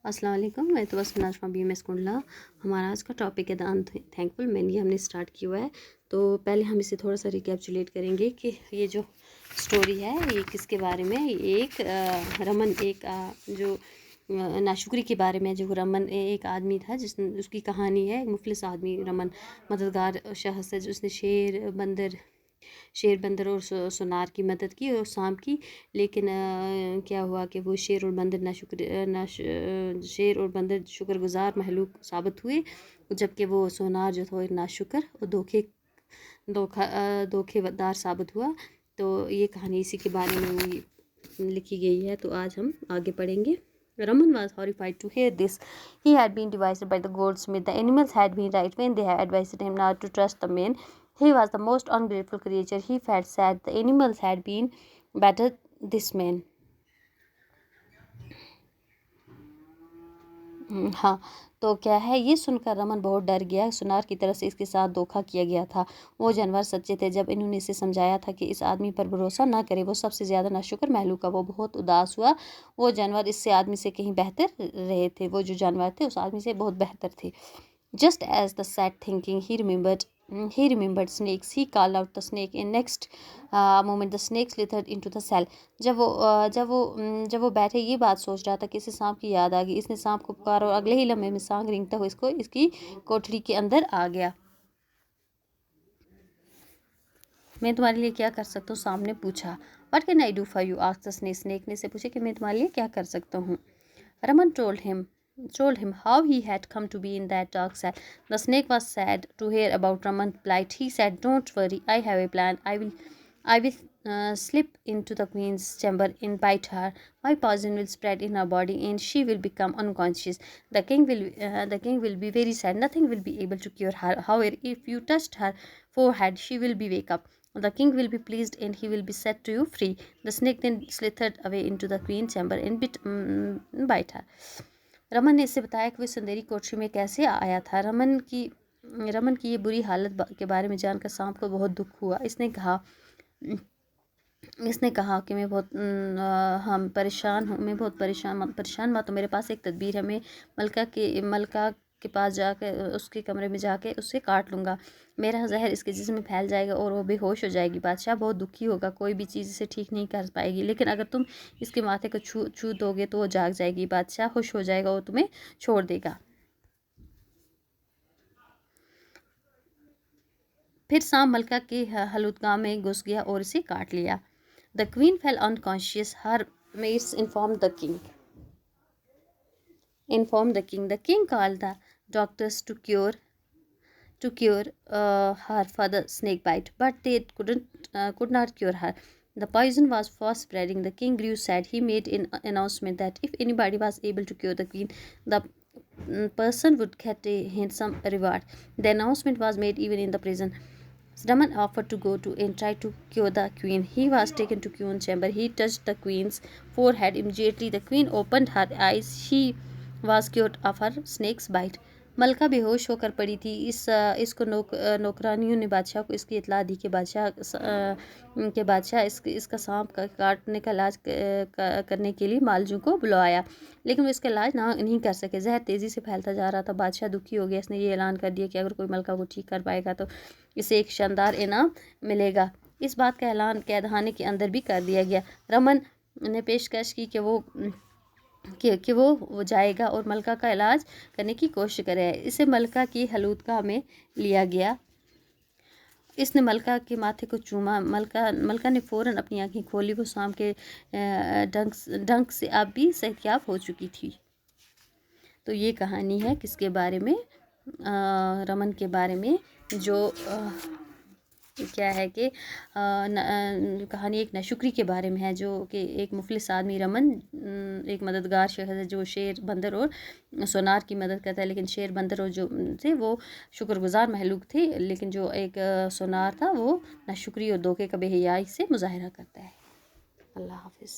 अस्सलाम वालेकुम। मैं तो बस नाजमा BMS कुंडला। हमारा आज का टॉपिक है द थैंकफुल मैन। ये हमने स्टार्ट किया हुआ है, तो पहले हम इसे थोड़ा सा रिकैप्चुलेट करेंगे कि ये जो स्टोरी है ये किसके बारे में। एक रमन एक जो नाशुक्री के बारे में। जो रमन एक आदमी था जिसने उसकी कहानी है, एक मुफलिस आदमी रमन मददगार शख्स है जिसने शेर बंदर और सुनार की मदद की और सांप की। लेकिन क्या हुआ कि वो शेर और बंदर शेर और बंदर शुक्रगुजार महलूक साबित हुए, जबकि वो सोनार जो था वो एक नाशुक्र और धोखेदार साबित हुआ। तो ये कहानी इसी के बारे में लिखी गई है, तो आज हम आगे पढ़ेंगे। Raman was horrified to hear this. He had been advised by the goldsmith. The animals had been right when they had advised him not to trust the man. He was the most ungrateful creature. He felt sad. The animals had been better this man. हाँ, तो क्या है, ये सुनकर रमन बहुत डर गया। सुनार की तरफ से इसके साथ धोखा किया गया था। वो जानवर सच्चे थे। जब इन्होंने इसे समझाया था कि इस आदमी पर भरोसा ना करे, वो सबसे ज़्यादा नाशुक्र महलूक का, वो बहुत उदास हुआ। वो जानवर इससे आदमी से कहीं बेहतर रहे थे। वो जो जानवर थे उस आदमी से बहुत बेहतर थे। Just as the sad thinking, he remembered snakes. He called out the snake. In next moment, the snake slithered into the cell. जब वो बैठे ये बात सोच रहा था कि इसे सांप की याद आ गई। इसने सांप को पुकारा और अगले ही लम्हे में सांप रेंगता हुआ इसकी कोठरी के अंदर आ गया। मैं तुम्हारे लिए क्या कर सकता हूँ, सांप ने पूछा। What can I do for you? asked the snake. Snake ने से पूछा कि मैं तुम्हारे लिए क्या कर सकता हूँ। Raman told him how he had come to be in that dark cell. The snake was sad to hear about Raman's plight. He said, "Don't worry, I have a plan. I will slip into the queen's chamber and bite her. My poison will spread in her body, and she will become unconscious. The king will be very sad. Nothing will be able to cure her. However, if you touched her forehead, she will be wake up. The king will be pleased, and he will be set to you free." The snake then slithered away into the queen's chamber and bite her. Raman ने इसे बताया कि वो सुंदरी कोठरी में कैसे आया था। रमन की ये बुरी हालत के बारे में जानकर सांप को बहुत दुख हुआ। इसने कहा कि मैं बहुत परेशान हूँ। मैं बहुत परेशान मत। तो मेरे पास एक तदबीर है। मैं मलका के पास जाकर उसके कमरे में जाके उससे काट लूँगा। मेरा जहर इसके जिस्म में फैल जाएगा और वो बेहोश हो जाएगी। बादशाह बहुत दुखी होगा। कोई भी चीज़ इसे ठीक नहीं कर पाएगी, लेकिन अगर तुम इसके माथे को छू दोगे तो वो जाग जाएगी। बादशाह खुश हो जाएगा और तुम्हें छोड़ देगा। फिर सांप मलका के हलूदगाह में घुस गया और इसे काट लिया। The queen fell unconscious. Her maids informed the king. The king called the doctors to cure her for the snake bite, but they could not cure her. The poison was fast spreading. The king grew sad. He made an announcement that if anybody was able to cure the queen, the person would get a handsome reward. The announcement was made even in the prison. Raman offered to go to and try to cure the queen. He was taken to queen's chamber. He touched the queen's forehead. Immediately, the queen opened her eyes. She was cured of her snake's bite. मलका बेहोश होकर पड़ी थी। इसको नौकरानियों ने बादशाह को इसकी इतला दी कि बादशाह इसका सांप का काटने का इलाज करने के लिए मालजू को बुलाया, लेकिन वो इसका इलाज नहीं कर सके। जहर तेज़ी से फैलता जा रहा था। बादशाह दुखी हो गया। इसने ये ऐलान कर दिया कि अगर कोई मलका को ठीक कर पाएगा तो इसे एक शानदार इनाम मिलेगा। इस बात का ऐलान कैदखाने के अंदर भी कर दिया गया। रमन ने पेशकश की कि वो जाएगा और मलका का इलाज करने की कोशिश करे। इसे मलका की हलूदगाह में लिया गया। इसने मलका के माथे को चूमा। मलका ने फ़ौरन अपनी आंखें खोली। वो सांप के डंक से अब भी सेहतियाब हो चुकी थी। तो ये कहानी है किसके बारे में, रमन के बारे में। जो क्या है कि कहानी एक नाशुक्री के बारे में है, जो कि एक मुफलिस आदमी रमन एक मददगार शख्स है जो शेर बंदर और सोनार की मदद करता है। लेकिन शेर बंदर और जो थे वो शुक्रगुजार महलूक थे, लेकिन जो एक सोनार था वो नाशुक्री और धोखे का बेहयाई से मुजाहरा करता है। अल्लाह हाफिज़।